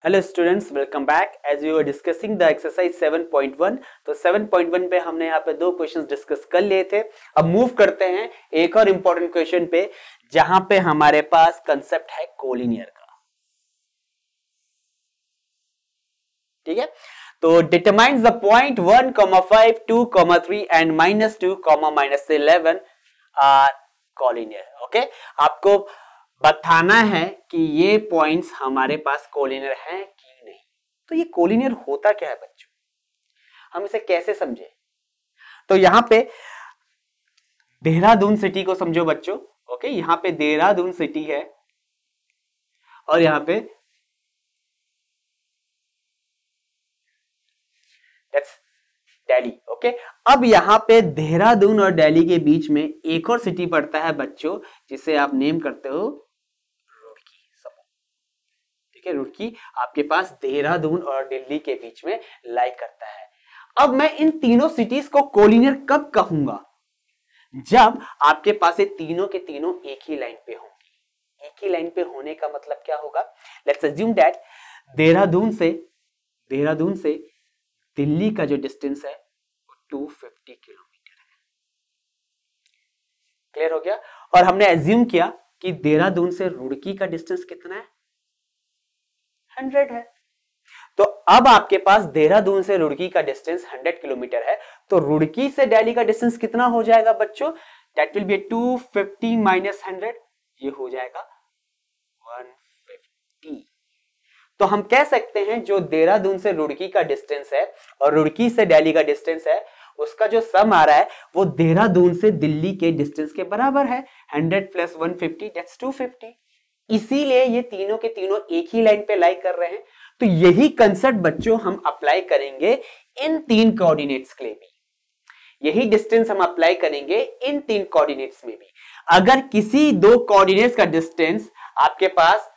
Hello students, welcome back. As we were discussing the exercise 7.1, तो 7.1 पे हमने यहाँ पे दो क्वेश्चंस डिस्कस कर लिए थे। अब मूव करते हैं एक और इंपॉर्टेंट क्वेश्चन पे, जहां पे हमारे पास कंसेप्ट है कोलिनियर का। ठीक है, तो determines the point 1, 5, 2, 3 and -2, -11 are collinear. Okay, आपको बताना है कि ये पॉइंट्स हमारे पास कोलिनियर हैं कि नहीं। तो ये कोलिनियर होता क्या है बच्चों, हम इसे कैसे समझे? तो यहां पे देहरादून सिटी को समझो बच्चों। ओके, यहां पे देहरादून सिटी है और यहां पे दैट्स दिल्ली। ओके, अब यहां पे देहरादून और दिल्ली के बीच में एक और सिटी पड़ता है बच्चों, जिसे आप नेम करते हो रुड़की। ठीक है, रुड़की आपके पास देहरादून और दिल्ली के बीच में लाई करता है। अब मैं इन तीनों सिटीज को कोलिनियर कब कहूंगा? जब आपके पास ये तीनों के तीनों एक ही लाइन पे होंगी। एक ही लाइन पे होने का मतलब क्या होगा? लेट्स अज्यूम दैट देहरादून से दिल्ली का जो डिस्टेंस है वो 250 किलोमीटर है। क्लियर हो गया? और हमने एज्यूम किया कि देहरादून से रुड़की का डिस्टेंस कितना है? 100 है। तो अब आपके पास देहरादून से रुड़की का डिस्टेंस 100 किलोमीटर है, तो रुड़की से दिल्ली का डिस्टेंस कितना हो जाएगा बच्चों? दैट विल बी 250 माइनस 100, ये हो जाएगा 150। तो हम कह सकते हैं जो देहरादून से रुड़की का डिस्टेंस है और रुड़की से दिल्ली का डिस्टेंस है, उसका जो सम आ रहा है वो देहरादून से दिल्ली के डिस्टेंस के बराबर है। 100 प्लस 150 दैट्स 250। इसीलिए ये तीनों के तीनों एक ही लाइन पे लाई कर रहे हैं। तो यही कंसेप्ट बच्चों हम अप्लाई करेंगे इन तीन कोऑर्डिनेट्स के लिए भी। यही डिस्टेंस हम अप्लाई करेंगे इन तीन कोऑर्डिनेट्स में भी। अगर किसी दो कोऑर्डिनेट्स का डिस्टेंस आपके पास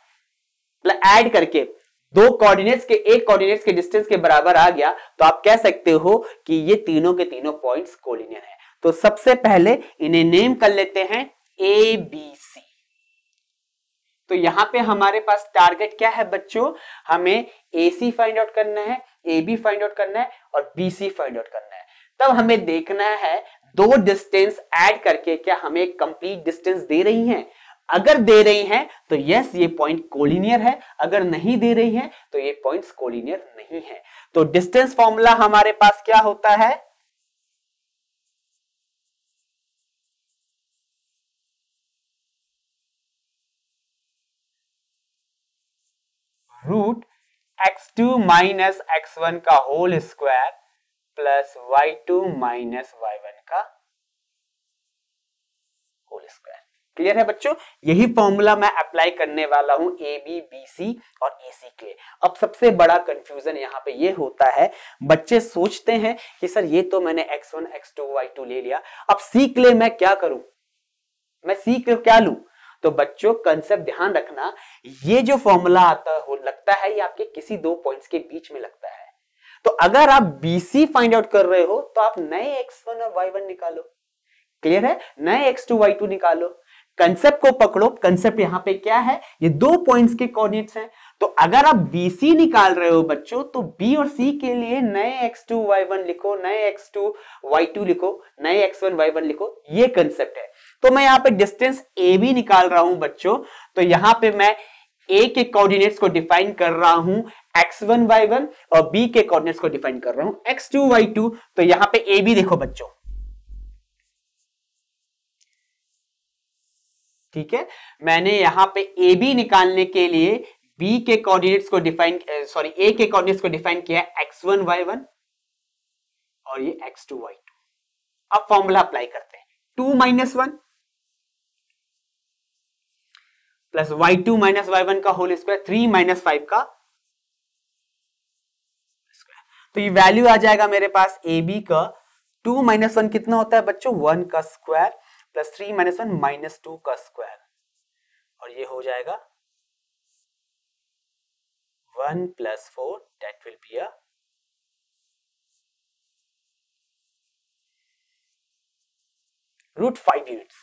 ऐड करके दो कोऑर्डिनेट्स के एक कोऑर्डिनेट्स के डिस्टेंस के बराबर आ गया, तो आप कह सकते हो कि ये तीनों के तीनों पॉइंट्स कोलिनियर है। तो सबसे पहले इन्हें नेम कर लेते हैं ए बी सी। तो यहां पे हमारे पास टारगेट क्या है बच्चों? हमें AC फाइंड आउट करना है, AB फाइंड आउट करना है और BC फाइंड आउट करना है। तब हमें देखना है दो डिस्टेंस ऐड करके क्या हमें कंप्लीट डिस्टेंस दे रही हैं। अगर दे रही हैं तो यस ये पॉइंट कोलिनियर है, अगर नहीं दे रही हैं तो ये पॉइंट्स कोलिनियर नहीं है। तो डिस्टेंस फॉर्मूला हमारे पास क्या होता है? रूट x2 माइनस x1 का whole square plus y2 minus y1 का होल स्क्वायर। क्लियर है बच्चों? यही फॉर्मूला मैं अप्लाई करने वाला हूं AB, BC और AC के लिए। अब सबसे बड़ा कंफ्यूजन यहां पे ये होता है, बच्चे सोचते हैं कि सर ये तो मैंने x1, x2, y2 ले लिया, अब C के लिए मैं क्या करूं? मैं C के लिए क्या लूं? तो बच्चों कंसेप्ट ध्यान रखना, ये जो फॉर्मूला आता हो लगता है ये आपके किसी दो पॉइंट्स के बीच में लगता है। तो अगर आप BC फाइंड आउट कर रहे हो तो आप नए x1 और y1 निकालो। क्लियर है? नए x2 y2 निकालो। कंसेप्ट को पकड़ो। कंसेप्ट यहां पे क्या है? ये दो पॉइंट्स के कोऑर्डिनेट्स हैं। तो अगर आप BC निकाल रहे हो बच्चों, तो B और C के लिए नए x2 y1 लिखो, नए x2 y2 लिखो, नए x1 y1 लिखो। ये कंसेप्ट है। तो मैं यहां पे डिस्टेंस AB निकाल रहा हूं बच्चों, तो यहां पे मैं A के कोऑर्डिनेट्स को डिफाइन कर रहा हूं x1 y1 और B के कोऑर्डिनेट्स को डिफाइन कर रहा हूं x2 y2। तो यहां पे AB देखो बच्चों, ठीक है, मैंने यहां पे AB निकालने के लिए B के कोऑर्डिनेट्स को डिफाइन A के कोऑर्डिनेट्स को डिफाइन किया x1 y1 और ये x2 y2। अब फॉर्मूला अप्लाई करते हैं, 2 minus 1 plus y2 minus y1 का होल स्क्वायर, 3 माइनस 5 का स्क्वायर। तो ये वैल्यू आ जाएगा मेरे पास AB का 2 माइनस 1 कितना होता है बच्चों? 1 का स्क्वायर प्लस 3 माइनस 1 माइनस 2 का स्क्वायर, और ये हो जाएगा 1 plus 4 that will be a root 5 units.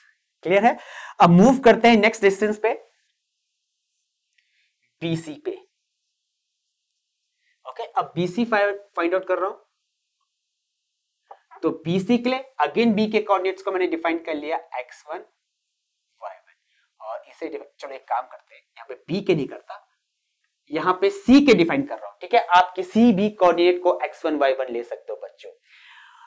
Clear है? अब मूव करते हैं नेक्स्ट डिस्टेंस पे, BC पे। ओके, अब BC फाइंड आउट कर रहा हूं, तो BC के लिए अगेन B के कोऑर्डिनेट्स को मैंने डिफाइन कर लिया x1 y1, और इसे चलो एक काम करते हैं, यहाँ पे B के नहीं करता, यहाँ पे C के डिफाइन कर रहा हूं, ठीक है। आप किसी भी कोऑर्डिनेट को x1 y1 ले सकते हो बच्चों।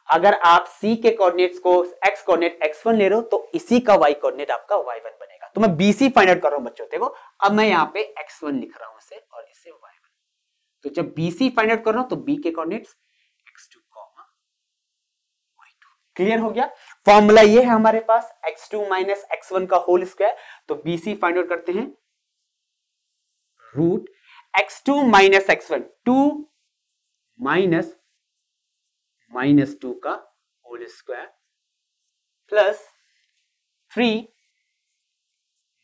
अगर आप C के कोऑर्डिनेट्स को x कोऑर्डिनेट x1 ले रहे हो तो इसी का y कोऑर्डिनेट आपका y1 बनेगा। तो मैं BC फाइंड आउट कर रहा हूं बच्चों, देखो अब मैं यहाँ पे x1 लिख रहा हूं इसे और इसे y1। तो जब BC फाइंड आउट कर रहा हूं तो B के कोऑर्डिनेट्स x2, y2। क्लियर हो गया? फॉर्मूला ये है हमारे पास x2 माइनस x1 का होल स्क्वायर। तो BC फाइंड आउट करते हैं, root x2 minus x1, 2 minus -2 का होल स्क्वायर प्लस 3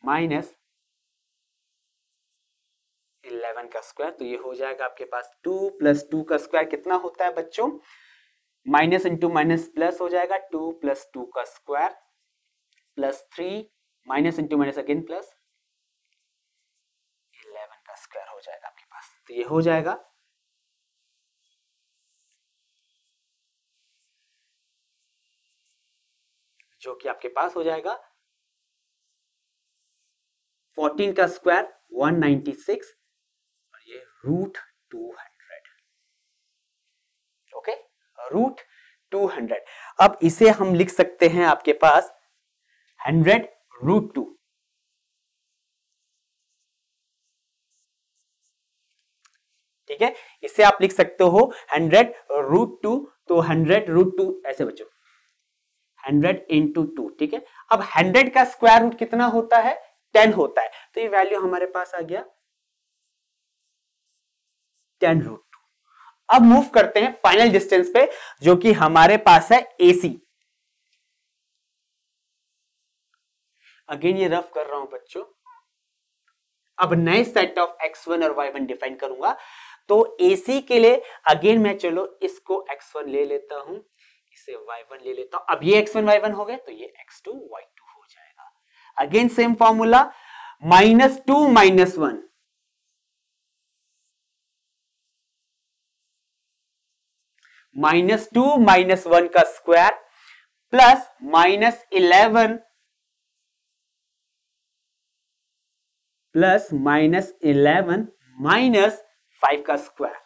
माइनस 11 का स्क्वायर। तो ये हो जाएगा आपके पास 2 प्लस 2 का स्क्वायर कितना होता है बच्चों, माइनस इंटू माइनस प्लस हो जाएगा, 2 प्लस 2 का square plus 3 minus into minus again plus 11 का स्क्वायर हो जाएगा आपके पास। तो ये हो जाएगा जो कि आपके पास हो जाएगा 14 का स्क्वायर 196 और ये रूट 200। Okay, root 200। अब इसे हम लिख सकते हैं आपके पास 100 रूट 2। ठीक है, इसे आप लिख सकते हो 100 रूट 2। तो 100 रूट 2 ऐसे बच्चों 100 इंटू 2। ठीक है, अब 100 का स्क्वायर रूट कितना होता है, 10 होता है। तो ये वैल्यू हमारे पास आ गया 10 रूट 2। अब मूव करते हैं फाइनल डिस्टेंस पे, जो कि हमारे पास है AC। अगेन ये रफ कर रहा हूं बच्चों। अब नए सेट ऑफ x1 और y1 डिफाइन करूंगा। तो AC के लिए अगेन मैं चलो इसको x1 ले लेता हूं, इसे y1 ले लेता हूं। अब ये x1 y1 हो गए तो ये x2 y2 हो जाएगा। अगेन सेम फॉर्मूला, -2 - 1 -2 - 1 का स्क्वायर प्लस -11 प्लस -11 -5 का स्क्वायर।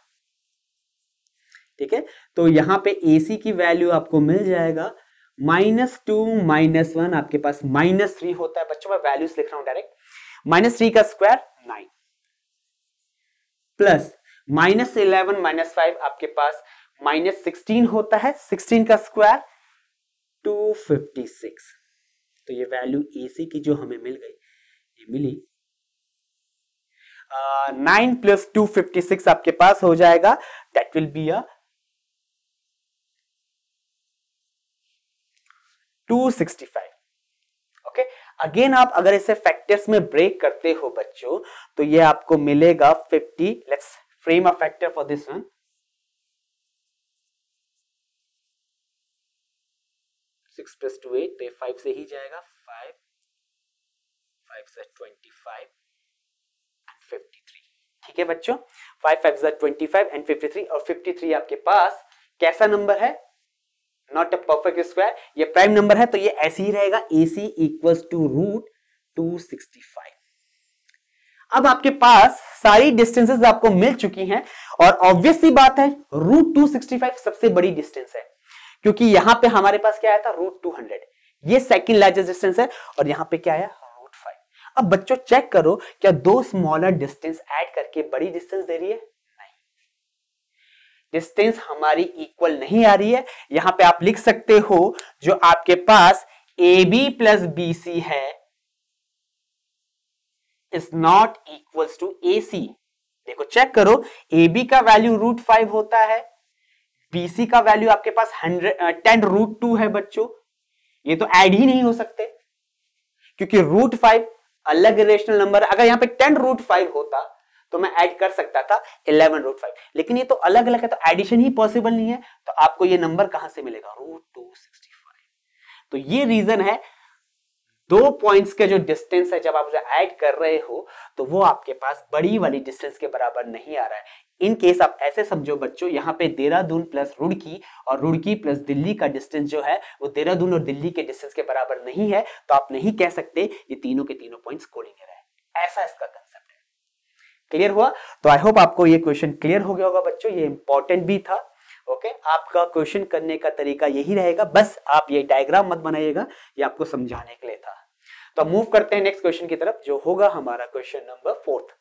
ठीक है, तो यहां पे AC की वैल्यू आपको मिल जाएगा -2 - 1 आपके पास -3 होता है बच्चों। मैं वैल्यूज लिख रहा हूं डायरेक्ट, -3 का स्क्वायर 9 प्लस -11 - 5 आपके पास -16 होता है, 16 का स्क्वायर 256। तो ये वैल्यू AC की जो हमें मिल गई, ये मिली 9 + 256 आपके पास हो जाएगा, that will B 265। Okay, again आप अगर इसे फैक्टर्स में ब्रेक करते हो बच्चों तो ये आपको मिलेगा 50। Let's frame a factor for this one. 6 + 2 8, तो ये 5 से ही जाएगा, 5 से 25 एंड 53। ठीक है बच्चों, 5 5 से 25 एंड 53, और 53 आपके पास कैसा नंबर है, नॉट अ परफेक्ट स्क्वायर, ये प्राइम नंबर है। तो ये ऐसे ही रहेगा, AC इक्वल्स टू रूट 265। अब आपके पास सारी डिस्टेंसेस आपको मिल चुकी हैं, और ऑब्वियस सी बात है रूट 265 सबसे बड़ी डिस्टेंस है, क्योंकि यहां पे हमारे पास क्या आया था, रूट 200। ये सेकंड लार्जेस्ट डिस्टेंस है, और यहां पे क्या आया, रूट 5। अब बच्चों चेक करो, क्या दो स्मॉलर डिस्टेंस ऐड करके बड़ी डिस्टेंस दे रही है, नहीं, डिस्टेंस हमारी इक्वल नहीं आ रही है। यहां पे आप लिख सकते हो जो आपके पास AB + BC है is not equals to AC। देखो चेक करो, AB का वैल्यू रूट 5 होता है, BC का वैल्यू आपके पास 10 रूट 2 है बच्चों। ये तो ऐड ही नहीं हो सकते, क्योंकि रूट 5 अलग रेशनल नंबर। अगर यहां पे 10 रूट 5 होता तो मैं ऐड कर सकता था 11 रूट 5, लेकिन ये तो अलग अलग है, तो एडिशन ही पॉसिबल नहीं है। तो आपको ये नंबर कहां से मिलेगा, रूट 265। तो ये रीजन है, दो पॉइंट्स के जो डिस्टेंस है जब आप उसे ऐड कर रहे हो तो वो आपके पास बड़ी वाली डिस्टेंस के बराबर नहीं आ रहा है। इन केस आप ऐसे समझो बच्चों, यहाँ पे देहरादून प्लस रुड़की और रुड़की प्लस दिल्ली का डिस्टेंस जो है वो देहरादून और दिल्ली के डिस्टेंस के बराबर नहीं है, तो आप नहीं कह सकते ये तीनों के तीनों पॉइंट्स कोलिनियर है। ऐसा इसका कंसेप्ट है। क्लियर हुआ? तो आई होप आपको ये क्वेश्चन क्लियर हो गया होगा बच्चों, ये इंपॉर्टेंट भी था। ओके, आपका क्वेश्चन करने का तरीका यही रहेगा, बस आप ये डायग्राम मत बनाइएगा, ये आपको समझाने के लिए था। तो मूव करते हैं नेक्स्ट क्वेश्चन की तरफ, जो होगा हमारा क्वेश्चन नंबर 4।